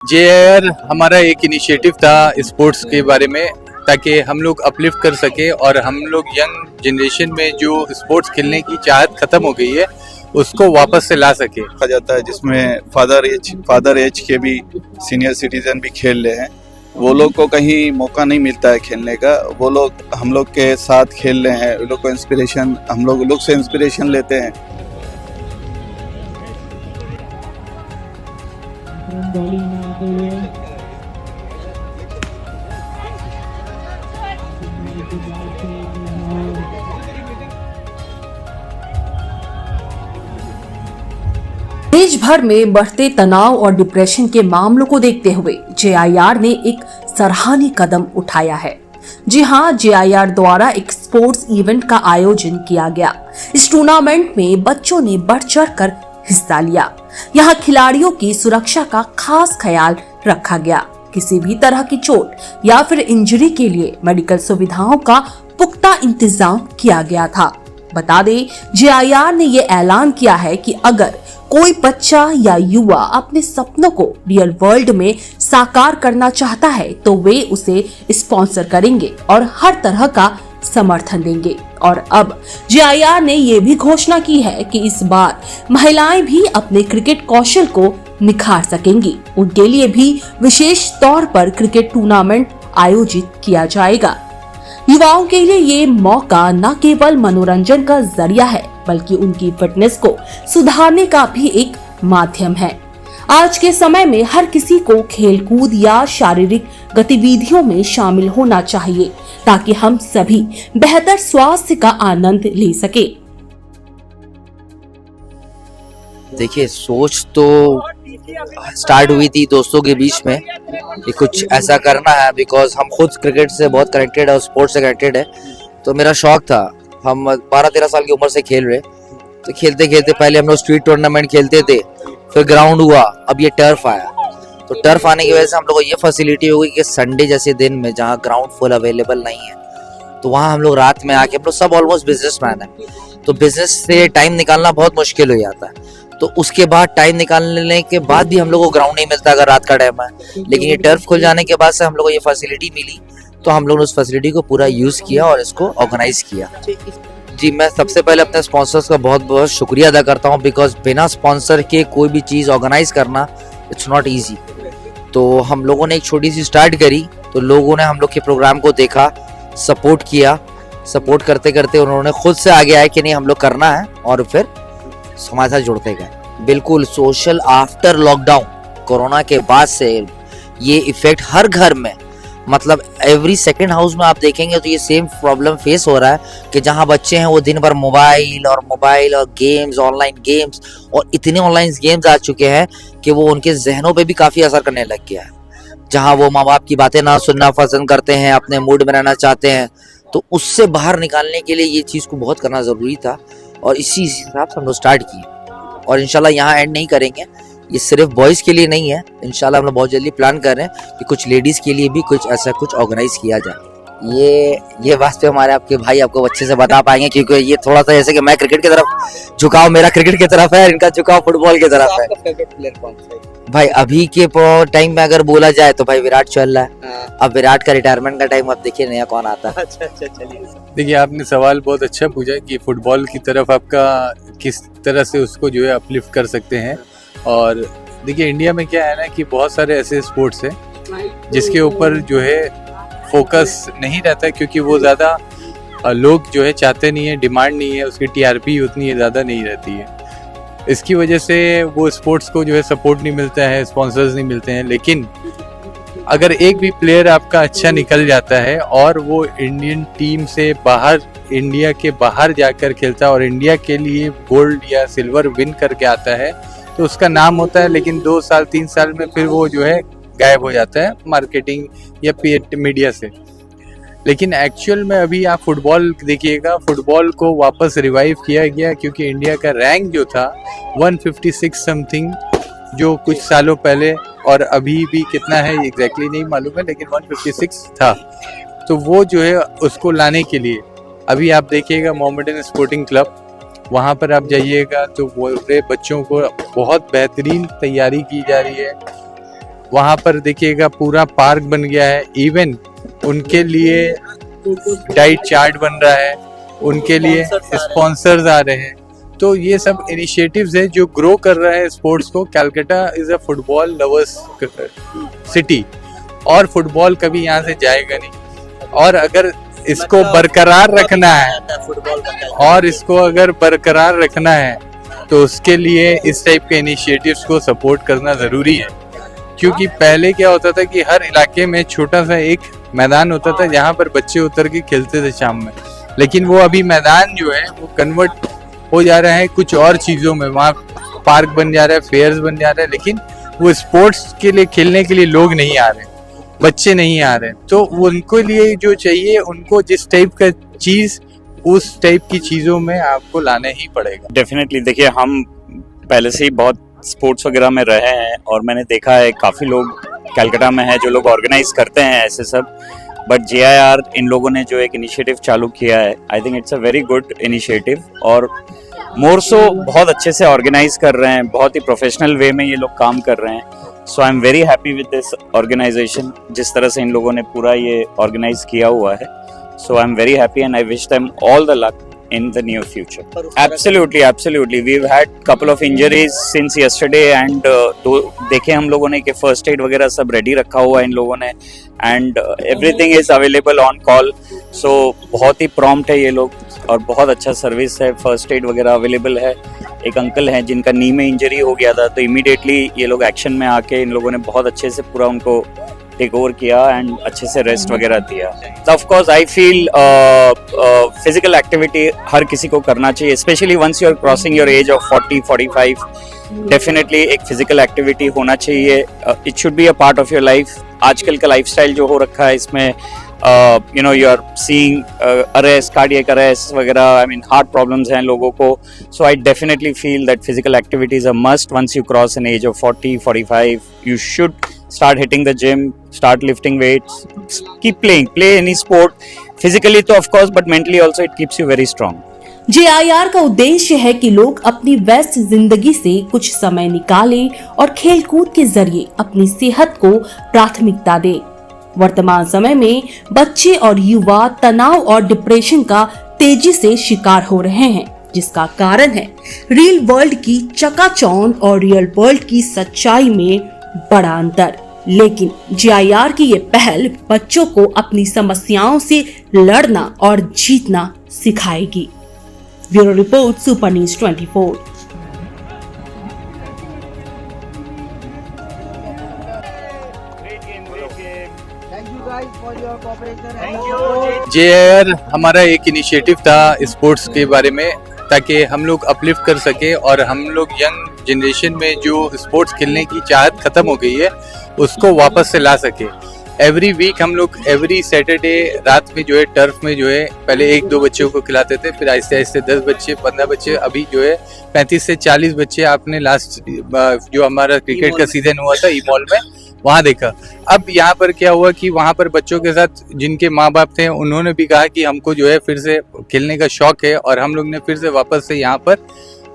जेआईआर हमारा एक इनिशिएटिव था स्पोर्ट्स के बारे में, ताकि हम लोग अपलिफ्ट कर सके और हम लोग यंग जनरेशन में जो स्पोर्ट्स खेलने की चाहत खत्म हो गई है उसको वापस से ला सके। रखा जाता है जिसमें फादर एज के भी सीनियर सिटीजन भी खेल रहे हैं। वो लोग को कहीं मौका नहीं मिलता है खेलने का, वो लोग हम लोग के साथ खेल रहे हैं। वो लोग को इंस्पिरेशन, हम लोग से इंस्पिरेशन लेते हैं। देश भर में बढ़ते तनाव और डिप्रेशन के मामलों को देखते हुए जेआईआर ने एक सराहनीय कदम उठाया है। जी हां, जेआईआर द्वारा एक स्पोर्ट्स इवेंट का आयोजन किया गया। इस टूर्नामेंट में बच्चों ने बढ़ चढ़ कर हिस्सा लिया। यहाँ खिलाड़ियों की सुरक्षा का खास ख्याल रखा गया। किसी भी तरह की चोट या फिर इंजरी के लिए मेडिकल सुविधाओं का पुख्ता इंतजाम किया गया था। बता दें, जेआईआर ने ये ऐलान किया है कि अगर कोई बच्चा या युवा अपने सपनों को रियल वर्ल्ड में साकार करना चाहता है तो वे उसे स्पॉन्सर करेंगे और हर तरह का समर्थन देंगे। और अब जेआईआर ने ये भी घोषणा की है कि इस बार महिलाएं भी अपने क्रिकेट कौशल को निखार सकेंगी। उनके लिए भी विशेष तौर पर क्रिकेट टूर्नामेंट आयोजित किया जाएगा। युवाओं के लिए ये मौका न केवल मनोरंजन का जरिया है बल्कि उनकी फिटनेस को सुधारने का भी एक माध्यम है। आज के समय में हर किसी को खेलकूद या शारीरिक गतिविधियों में शामिल होना चाहिए ताकि हम सभी बेहतर स्वास्थ्य का आनंद ले सके। देखिए, सोच तो स्टार्ट हुई थी दोस्तों के बीच में कि कुछ ऐसा करना है, बिकॉज हम खुद क्रिकेट से बहुत कनेक्टेड है और स्पोर्ट्स से कनेक्टेड है। तो मेरा शौक था, हम 12-13 साल की उम्र से खेल रहे, तो खेलते खेलते पहले हम लोग स्ट्रीट टूर्नामेंट खेलते थे, फिर ग्राउंड हुआ, अब ये टर्फ आया। तो टर्फ आने की वजह से हम लोग को ये फैसिलिटी हो गई कि संडे जैसे दिन में जहाँ ग्राउंड फुल अवेलेबल नहीं है तो वहाँ हम लोग रात में आके, हम लोग सब ऑलमोस्ट बिजनेसमैन है, तो बिजनेस से टाइम निकालना बहुत मुश्किल हो जाता है। तो उसके बाद टाइम निकालने के बाद भी हम लोग को ग्राउंड नहीं मिलता अगर रात का टाइम है, लेकिन ये टर्फ खुल जाने के बाद से हम लोग को ये फैसिलिटी मिली, तो हम लोग ने उस फैसिलिटी को पूरा यूज किया और इसको ऑर्गेनाइज किया। जी, मैं सबसे पहले अपने स्पॉन्सर्स का बहुत बहुत शुक्रिया अदा करता हूँ, बिकॉज बिना स्पॉन्सर के कोई भी चीज़ ऑर्गेनाइज करना इट्स नॉट ईजी। तो हम लोगों ने एक छोटी सी स्टार्ट करी, तो लोगों ने हम लोग के प्रोग्राम को देखा, सपोर्ट किया, सपोर्ट करते करते उन्होंने खुद से आगे आए कि नहीं हम लोग करना है, और फिर हमारे साथ जुड़ते गए। बिल्कुल, सोशल आफ्टर लॉकडाउन, कोरोना के बाद से ये इफेक्ट हर घर में, मतलब एवरी सेकंड हाउस में आप देखेंगे तो ये सेम प्रॉब्लम फेस हो रहा है कि जहां बच्चे हैं वो दिन भर मोबाइल और गेम्स, ऑनलाइन गेम्स, और इतने ऑनलाइन गेम्स आ चुके हैं कि वो उनके जहनों पे भी काफ़ी असर करने लग गया है। जहां वो माँ बाप की बातें ना सुनना पसंद करते हैं, अपने मूड में रहना चाहते हैं, तो उससे बाहर निकालने के लिए ये चीज़ को बहुत करना ज़रूरी था, और इसी हिसाब से हम लोग स्टार्ट किए। और इंशाल्लाह यहाँ एंड नहीं करेंगे, ये सिर्फ बॉयज़ के लिए नहीं है, इंशाल्लाह हम लोग बहुत जल्दी प्लान कर रहे हैं कि कुछ लेडीज़ के लिए भी कुछ ऐसा कुछ ऑर्गेनाइज किया जाए। ये बात पे हमारे आपके भाई आपको अच्छे से बता पाएंगे, क्योंकि ये थोड़ा सा जैसे कि मैं क्रिकेट की तरफ झुकाव, मेरा क्रिकेट की तरफ है, इनका झुकाव फुटबॉल की तरफ है। फेवरेट प्लेयर कौन सा है? भाई अभी के टाइम में अगर बोला जाए तो भाई विराट चल रहा है। अब विराट का रिटायरमेंट का टाइम, अब देखिए नया कौन आता है। अच्छा, चलिए। देखिए, आपने सवाल बहुत अच्छा पूछा कि फुटबॉल की तरफ आपका किस तरह से उसको जो है अपलिफ्ट कर सकते हैं। और देखिए, इंडिया में क्या है ना कि बहुत सारे ऐसे स्पोर्ट्स हैं जिसके ऊपर जो है फोकस नहीं रहता है, क्योंकि वो ज़्यादा लोग जो है चाहते नहीं है, डिमांड नहीं है, उसकी टीआरपी उतनी ज़्यादा नहीं रहती है। इसकी वजह से वो स्पोर्ट्स को जो है सपोर्ट नहीं मिलता है, स्पॉन्सर्स नहीं मिलते हैं। लेकिन अगर एक भी प्लेयर आपका अच्छा निकल जाता है और वो इंडियन टीम से बाहर, इंडिया के बाहर जाकर खेलता है और इंडिया के लिए गोल्ड या सिल्वर विन करके आता है, तो उसका नाम होता है, लेकिन 2 साल 3 साल में फिर वो जो है गायब हो जाता है मार्केटिंग या मीडिया से। लेकिन एक्चुअल में अभी आप फुटबॉल देखिएगा, फुटबॉल को वापस रिवाइव किया गया, क्योंकि इंडिया का रैंक जो था 156 समथिंग, जो कुछ सालों पहले, और अभी भी कितना है एग्जैक्टली नहीं मालूम है, लेकिन 156 था। तो वो जो है उसको लाने के लिए अभी आप देखिएगा मोहम्मडन स्पोर्टिंग क्लब, वहाँ पर आप जाइएगा तो पूरे बच्चों को बहुत बेहतरीन तैयारी की जा रही है। वहाँ पर देखिएगा पूरा पार्क बन गया है, इवन उनके लिए डाइट चार्ट बन रहा है, उनके लिए स्पॉन्सर्स आ रहे हैं। तो ये सब इनिशिएटिव्स है जो ग्रो कर रहे हैं स्पोर्ट्स को। Calcutta is a football lovers city और फुटबॉल कभी यहाँ से जाएगा नहीं। और अगर इसको बरकरार रखना है तो उसके लिए इस टाइप के इनिशिएटिव्स को सपोर्ट करना ज़रूरी है। क्योंकि पहले क्या होता था कि हर इलाके में छोटा सा एक मैदान होता था जहाँ पर बच्चे उतर के खेलते थे शाम में, लेकिन वो अभी मैदान जो है वो कन्वर्ट हो जा रहा है कुछ और चीज़ों में। वहाँ पार्क बन जा रहा है, फेयर्स बन जा रहा है, लेकिन वो स्पोर्ट्स के लिए खेलने के लिए लोग नहीं आ रहे, बच्चे नहीं आ रहे। तो उनको लिए जो चाहिए, उनको जिस टाइप का चीज़, उस टाइप की चीज़ों में आपको लाना ही पड़ेगा। डेफिनेटली देखिए, हम पहले से ही बहुत स्पोर्ट्स वगैरह में रहे हैं और मैंने देखा है काफ़ी लोग कलकत्ता में है जो लोग ऑर्गेनाइज करते हैं ऐसे सब। बट JIR इन लोगों ने जो एक इनिशिएटिव चालू किया है, I think it's a very good initiative और मोर सो बहुत अच्छे से ऑर्गेनाइज कर रहे हैं, बहुत ही प्रोफेशनल वे में ये लोग काम कर रहे हैं। So I am very happy with this organisation, जिस तरह से इन लोगों ने पूरा ये ऑर्गेनाइज किया हुआ है। So I'm very happy and I wish them all the luck in the near future. Absolutely. We've had couple of injuries since yesterday and देखे हम लोगों ने कि first aid वगैरह सब ready रखा हुआ है इन लोगों ने and everything is available on call. So बहुत ही prompt है ये लोग और बहुत अच्छा सर्विस है, first aid वगैरह अवेलेबल है। एक अंकल हैं जिनका नी में इंजरी हो गया था, तो इमीडिएटली ये लोग एक्शन में आके इन लोगों ने बहुत अच्छे से पूरा उनको टेक ओवर किया एंड अच्छे से रेस्ट वगैरह दिया। Of course I feel physical activity हर किसी को करना चाहिए, specially once you are crossing your age of 40-45। Definitely एक फिजिकल एक्टिविटी होना चाहिए, it should be a part of your life. आजकल का लाइफस्टाइल जो हो रखा है इसमें you know you are seeing arrest, cardiac arrest वगैरह, आई मीन हार्ट प्रॉब्लम्स हैं लोगों को। So I definitely feel that physical activity is a must once you cross an age of 40-45। You should start hitting the gym, start lifting weights, keep playing, play any sport physically तो of course but mentally also it keeps you very strong। JIR का उद्देश्य है कि लोग अपनी व्यस्त जिंदगी से कुछ समय निकालें और खेलकूद के जरिए अपनी सेहत को प्राथमिकता दें। वर्तमान समय में बच्चे और युवा तनाव और डिप्रेशन का तेजी से शिकार हो रहे हैं, जिसका कारण है रियल वर्ल्ड की चकाचौंध और रियल वर्ल्ड की सच्चाई में बड़ा अंतर। लेकिन JIR की ये पहल बच्चों को अपनी समस्याओं से लड़ना और जीतना सिखाएगी। Bureau report, super news 24। JIR हमारा एक इनिशिएटिव था स्पोर्ट्स के बारे में, ताकि हम लोग अपलिफ्ट कर सके और हम लोग यंग जनरेशन में जो स्पोर्ट्स खेलने की चाहत खत्म हो गई है उसको वापस से ला सके। एवरी वीक हम लोग एवरी सैटरडे रात में जो है टर्फ में जो है पहले 1-2 बच्चों को खिलाते थे, फिर आहिस्ते आहिस्ते 10 बच्चे, 15 बच्चे, अभी जो है 35 से 40 बच्चे आपने लास्ट जो हमारा क्रिकेट का सीजन हुआ था ई मॉल में वहाँ देखा। अब यहाँ पर क्या हुआ कि वहाँ पर बच्चों के साथ जिनके माँ बाप थे उन्होंने भी कहा कि हमको जो है फिर से खेलने का शौक है और हम लोग ने फिर से वापस से यहाँ पर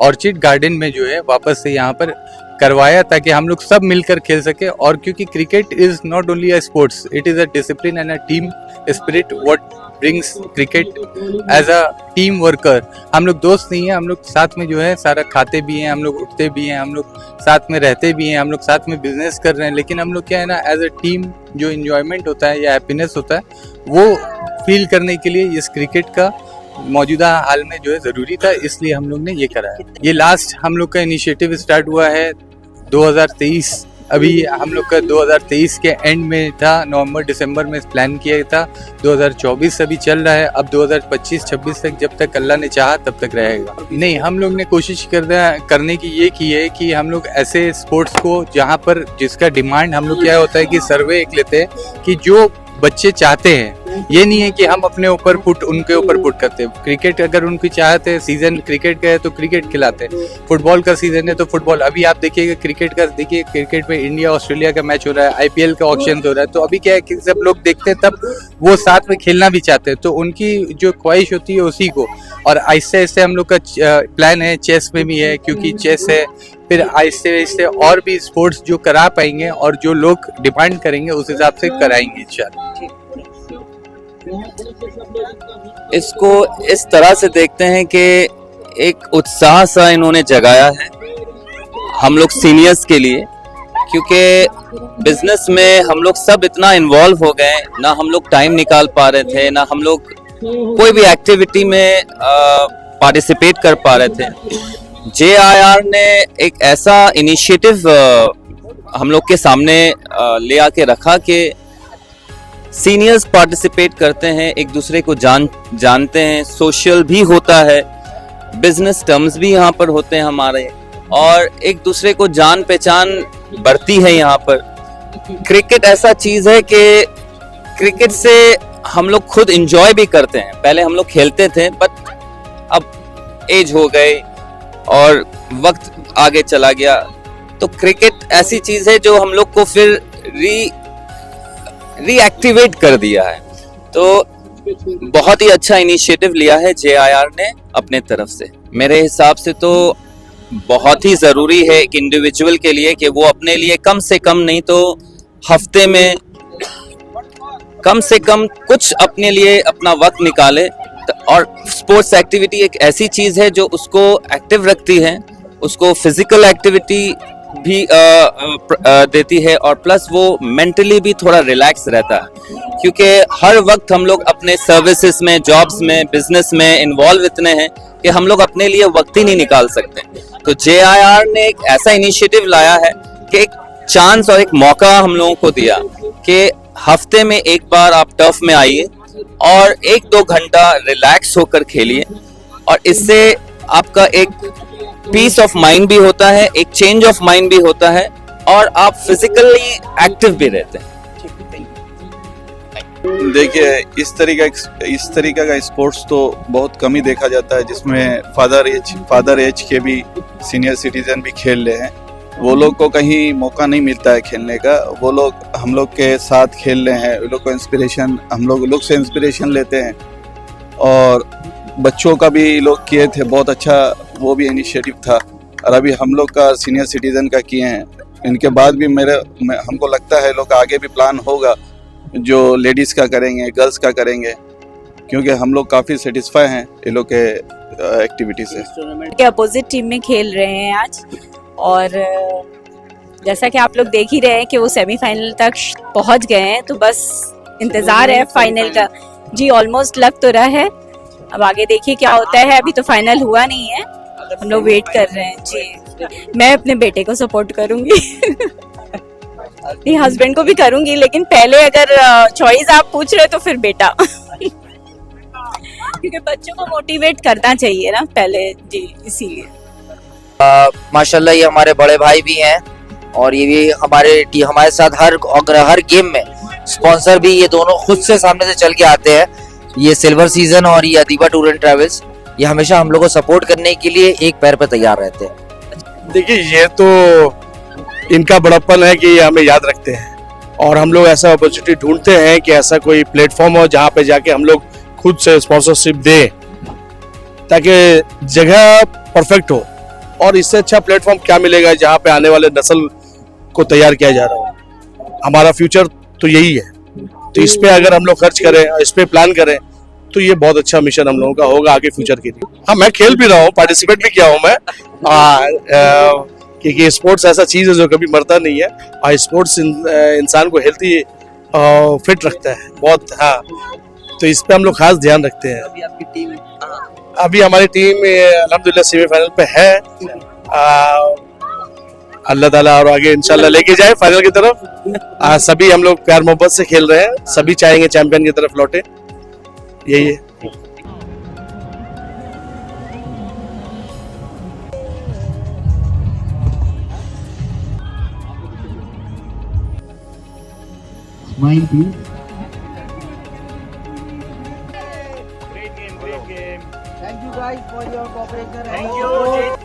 ऑर्चिड गार्डन में जो है वापस से यहाँ पर करवाया ताकि हम लोग सब मिलकर खेल सके। और क्योंकि cricket is not only a sports, it is a discipline and a team spirit what brings cricket as a team worker. हम लोग दोस्त नहीं है, हम लोग साथ में जो है सारा खाते भी हैं, हम लोग उठते भी हैं, हम लोग साथ में रहते भी हैं, हम लोग साथ में बिजनेस कर रहे हैं, लेकिन हम लोग क्या है ना एज अ टीम जो इंजॉयमेंट होता है या हैप्पीनेस होता है वो फील करने के लिए इस क्रिकेट का मौजूदा हाल में जो है ज़रूरी था, इसलिए हम लोग ने ये करा है। ये लास्ट हम लोग का इनिशिएटिव स्टार्ट हुआ है 2023, अभी हम लोग का 2023 के एंड में था, नवंबर दिसंबर में प्लान किया था। 2024 अभी चल रहा है, अब 2025-26 तक जब तक अल्लाह ने चाहा तब तक रहेगा। नहीं, हम लोग ने कोशिश करने की ये की है कि हम लोग ऐसे स्पोर्ट्स को जहाँ पर जिसका डिमांड हम लोग क्या होता है कि सर्वे एक लेते हैं कि जो बच्चे चाहते हैं ये नहीं है कि हम अपने ऊपर पुट उनके ऊपर पुट करते हैं। क्रिकेट अगर उनकी चाहत है, सीजन क्रिकेट का है तो क्रिकेट खिलाते हैं, फुटबॉल का सीजन है तो फुटबॉल। अभी आप देखिएगा क्रिकेट का, देखिए क्रिकेट में इंडिया ऑस्ट्रेलिया का मैच हो रहा है, आईपीएल का ऑक्शन हो रहा है, तो अभी क्या है कि सब लोग देखते हैं तब वो साथ में खेलना भी चाहते हैं, तो उनकी जो ख्वाहिश होती है उसी को। और आहिस्ते आहिस्ते हम लोग का प्लान है, चेस में भी है, क्योंकि चेस है, फिर आहिस्ते आहिस्ते और भी स्पोर्ट्स जो करा पाएंगे और जो लोग डिमांड करेंगे उस हिसाब से कराएंगे इंशाल्लाह। इसको इस तरह से देखते हैं कि एक उत्साह सा इन्होंने जगाया है हम लोग सीनियर्स के लिए, क्योंकि बिजनेस में हम लोग सब इतना इन्वॉल्व हो गए, ना हम लोग टाइम निकाल पा रहे थे, ना हम लोग कोई भी एक्टिविटी में पार्टिसिपेट कर पा रहे थे। JIR ने एक ऐसा इनिशिएटिव हम लोग के सामने ले आके रखा कि सीनियर्स पार्टिसिपेट करते हैं, एक दूसरे को जानते हैं, सोशल भी होता है, बिजनेस टर्म्स भी यहाँ पर होते हैं हमारे, और एक दूसरे को जान पहचान बढ़ती है यहाँ पर। क्रिकेट ऐसा चीज है कि क्रिकेट से हम लोग खुद एंजॉय भी करते हैं। पहले हम लोग खेलते थे, बट अब एज हो गई और वक्त आगे चला गया, तो क्रिकेट ऐसी चीज है जो हम लोग को फिर रीएक्टिवेट कर दिया है। तो बहुत ही अच्छा इनिशिएटिव लिया है JIR ने अपने तरफ से। मेरे हिसाब से तो बहुत ही जरूरी है एक इंडिविजुअल के लिए कि वो अपने लिए कम से कम नहीं तो हफ्ते में कम से कम कुछ अपने लिए अपना वक्त निकाले। और स्पोर्ट्स एक्टिविटी एक ऐसी चीज है जो उसको एक्टिव रखती है, उसको फिजिकल एक्टिविटी भी देती है, और प्लस वो मेंटली भी थोड़ा रिलैक्स रहता है, क्योंकि हर वक्त हम लोग अपने सर्विसेज में, जॉब्स में, बिजनेस में इन्वॉल्व इतने हैं कि हम लोग अपने लिए वक्त ही नहीं निकाल सकते। तो JIR ने एक ऐसा इनिशिएटिव लाया है कि एक चांस और एक मौका हम लोगों को दिया कि हफ्ते में एक बार आप टर्फ में आइए और 1-2 घंटा रिलैक्स होकर खेलिए, और इससे आपका एक पीस ऑफ माइंड भी होता है, एक चेंज ऑफ माइंड भी होता है, और आप फिजिकली एक्टिव भी रहते हैं। देखिए इस तरीका का स्पोर्ट्स तो बहुत कम ही देखा जाता है, जिसमें फादर एज के भी सीनियर सिटीजन भी खेल रहे हैं। वो लोग को कहीं मौका नहीं मिलता है खेलने का, वो लोग हम लोग के साथ खेल रहे हैं, वो लोग को इंस्पिरेशन, हम लोग से इंस्पिरेशन लेते हैं। और बच्चों का भी लोग किए थे, बहुत अच्छा वो भी इनिशिएटिव था। और अभी हम लोग का सीनियर सिटीजन का किए हैं, इनके बाद भी हमको लगता है लोग आगे भी प्लान होगा जो लेडीज़ का करेंगे, गर्ल्स का करेंगे, क्योंकि हम लोग काफ़ी सेटिस्फाई हैं ये लोग के एक्टिविटी से। के अपोजिट टीम में खेल रहे हैं आज, और जैसा कि आप लोग देख ही रहे हैं कि वो सेमीफाइनल तक पहुंच गए हैं, तो बस इंतज़ार है फाइनल का। जी ऑलमोस्ट लग तो रहा है, अब आगे देखिए क्या होता है। अभी तो फाइनल हुआ नहीं है, हम लोग वेट कर रहे हैं। जी मैं अपने बेटे को सपोर्ट करूंगी नहीं, हस्बैंड को भी करूंगी, लेकिन पहले अगर चॉइस आप पूछ रहे हो तो फिर बेटा क्योंकि बच्चों को मोटिवेट करना चाहिए ना पहले। जी इसीलिए माशाल्लाह ये हमारे बड़े भाई भी हैं, और ये भी हमारे साथ हर गेम में स्पॉन्सर भी ये दोनों खुद से सामने से चल के आते हैं। ये सिल्वर सीजन और ये अदीबा टूर एंड ट्रैवल्स, ये हमेशा हम लोग को सपोर्ट करने के लिए एक पैर पर तैयार रहते हैं। देखिए ये तो इनका बड़प्पन है कि ये हमें याद रखते हैं, और हम लोग ऐसा अपॉर्चुनिटी ढूंढते हैं कि ऐसा कोई प्लेटफॉर्म हो जहाँ पे जाके हम लोग खुद से स्पॉन्सरशिप दें, ताकि जगह परफेक्ट हो। और इससे अच्छा प्लेटफॉर्म क्या मिलेगा जहाँ पे आने वाले नस्ल को तैयार किया जा रहा हो। हमारा फ्यूचर तो यही है, तो इस पे अगर हम लोग खर्च करें और इस पे प्लान करें तो ये बहुत अच्छा मिशन हम लोगों का होगा आगे फ्यूचर के लिए। हाँ मैं खेल भी रहा हूँ, पार्टिसिपेट भी किया हूँ मैं, क्योंकि स्पोर्ट्स ऐसा चीज़ है जो कभी मरता नहीं है, और स्पोर्ट्स इंसान को हेल्थी फिट रखता है बहुत। हाँ तो इस पे हम लोग खास ध्यान रखते हैं। अभी हमारी टीम अल्हम्दुलिल्लाह सेमीफाइनल पे है, अल्लाह ताला और आगे इंशाल्लाह लेके जाए फाइनल की तरफ। सभी हम लोग प्यार मोहब्बत से खेल रहे हैं, सभी चाहेंगे चैंपियन की तरफ लौटे, यही है। Smile please. Thank you.